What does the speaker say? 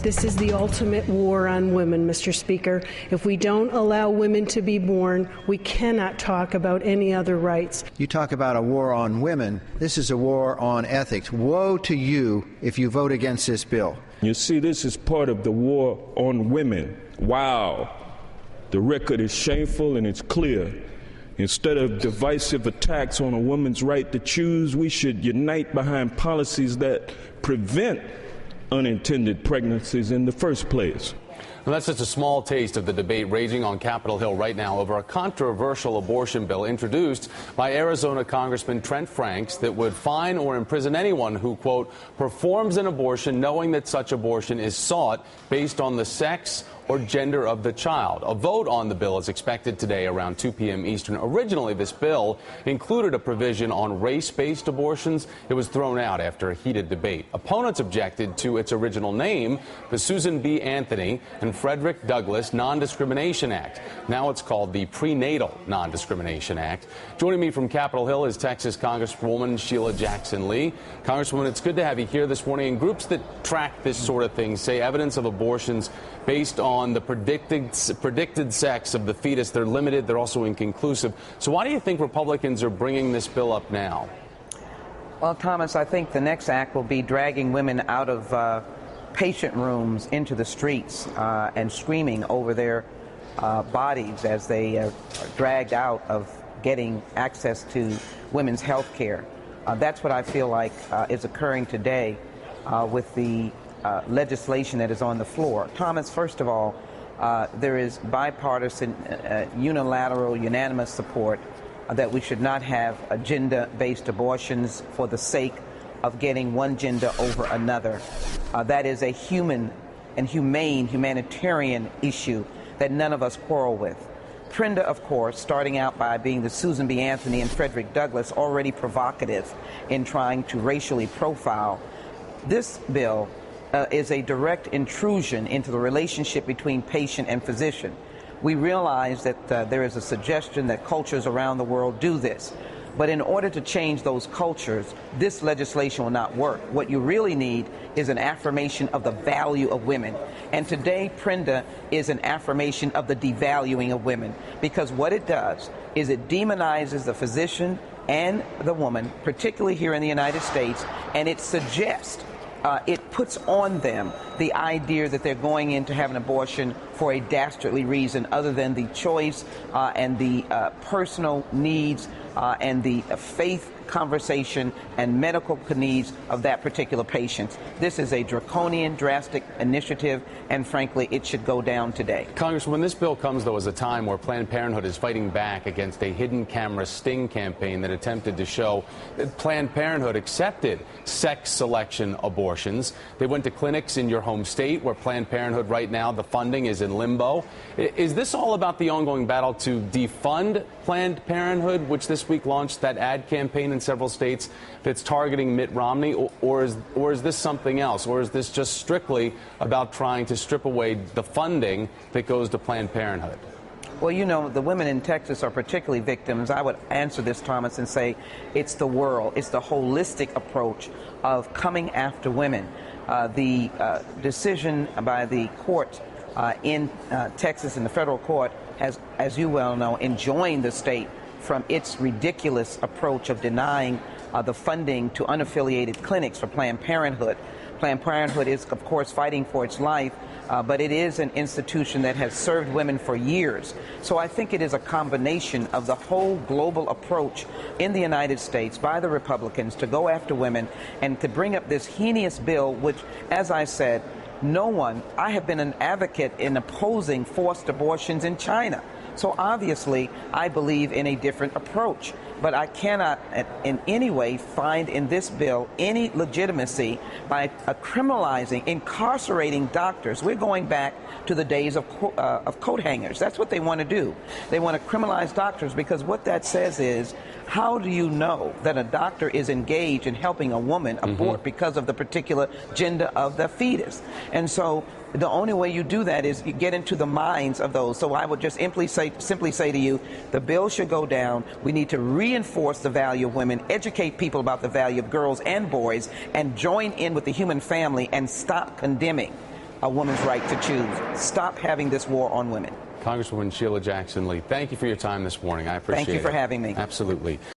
This is the ultimate war on women, Mr. Speaker. If we don't allow women to be born, we cannot talk about any other rights. You talk about a war on women. This is a war on ethics. Woe to you if you vote against this bill. You see, this is part of the war on women. Wow. The record is shameful and it's clear. Instead of divisive attacks on a woman's right to choose, we should unite behind policies that prevent unintended pregnancies in the first place. And that's just a small taste of the debate raging on Capitol Hill right now over a controversial abortion bill introduced by Arizona Congressman Trent Franks that would fine or imprison anyone who, quote, performs an abortion knowing that such abortion is sought based on the sex or gender of the child. A vote on the bill is expected today around 2 p.m. Eastern. Originally, this bill included a provision on race-based abortions. It was thrown out after a heated debate. Opponents objected to its original name, the Susan B. Anthony and Frederick Douglass Non-Discrimination Act. Now it's called the Prenatal Non-Discrimination Act. Joining me from Capitol Hill is Texas Congresswoman Sheila Jackson Lee. Congresswoman, it's good to have you here this morning. And groups that track this sort of thing say evidence of abortions based on the predicted sex of the fetus, they're limited, they're also inconclusive. So why do you think Republicans are bringing this bill up now? Well, Thomas, I think the next act will be dragging women out of patient rooms into the streets and screaming over their bodies as they are dragged out of getting access to women's health care. That's what I feel like is occurring today with the legislation that is on the floor. Thomas, first of all, there is bipartisan, unilateral, unanimous support that we should not have gender-based abortions for the sake of getting one gender over another. That is a human and humanitarian issue that none of us quarrel with. Prenda, of course, starting out by being the Susan B. Anthony and Frederick Douglass, already provocative in trying to racially profile. This bill is a direct intrusion into the relationship between patient and physician. We realize that there is a suggestion that cultures around the world do this. But in order to change those cultures, this legislation will not work. What you really need is an affirmation of the value of women. And today, Prenda is an affirmation of the devaluing of women. Because what it does is it demonizes the physician and the woman, particularly here in the United States, and it suggests it puts on them the idea that they're going in to have an abortion for a dastardly reason other than the choice and the personal needs and the faith conversation and medical needs of that particular patient. This is a draconian, drastic initiative, and frankly, it should go down today. Congressman, this bill comes, though, as a time where Planned Parenthood is fighting back against a hidden camera sting campaign that attempted to show that Planned Parenthood accepted sex selection abortions. They went to clinics in your home state where Planned Parenthood right now, the funding is in limbo. Is this all about the ongoing battle to defund Planned Parenthood, which this week launched that ad campaign in several states that's targeting Mitt Romney, or is this something else? Or is this just strictly about trying to strip away the funding that goes to Planned Parenthood? Well, you know, the women in Texas are particularly victims. I would answer this, Thomas, and say it's the world. It's the holistic approach of coming after women. The decision by the court in Texas, in the federal court, has, as you well know, enjoined the state from its ridiculous approach of denying the funding to unaffiliated clinics for Planned Parenthood. Planned Parenthood is, of course, fighting for its life, but it is an institution that has served women for years. So I think it is a combination of the whole global approach in the United States by the Republicans to go after women and to bring up this heinous bill, which, as I said, I have been an advocate in opposing forced abortions in China. So obviously, I believe in a different approach. But I cannot in any way find in this bill any legitimacy by criminalizing, incarcerating doctors. We're going back to the days of coat hangers. That's what they want to do. They want to criminalize doctors because what that says is, how do you know that a doctor is engaged in helping a woman abort because of the particular gender of the fetus? And so the only way you do that is you get into the minds of those. So I would just simply say to you, the bill should go down. We need to reinforce the value of women, educate people about the value of girls and boys, and join in with the human family and stop condemning a woman's right to choose. Stop having this war on women. Congresswoman Sheila Jackson Lee, thank you for your time this morning. I appreciate it. Thank you for having me. Absolutely.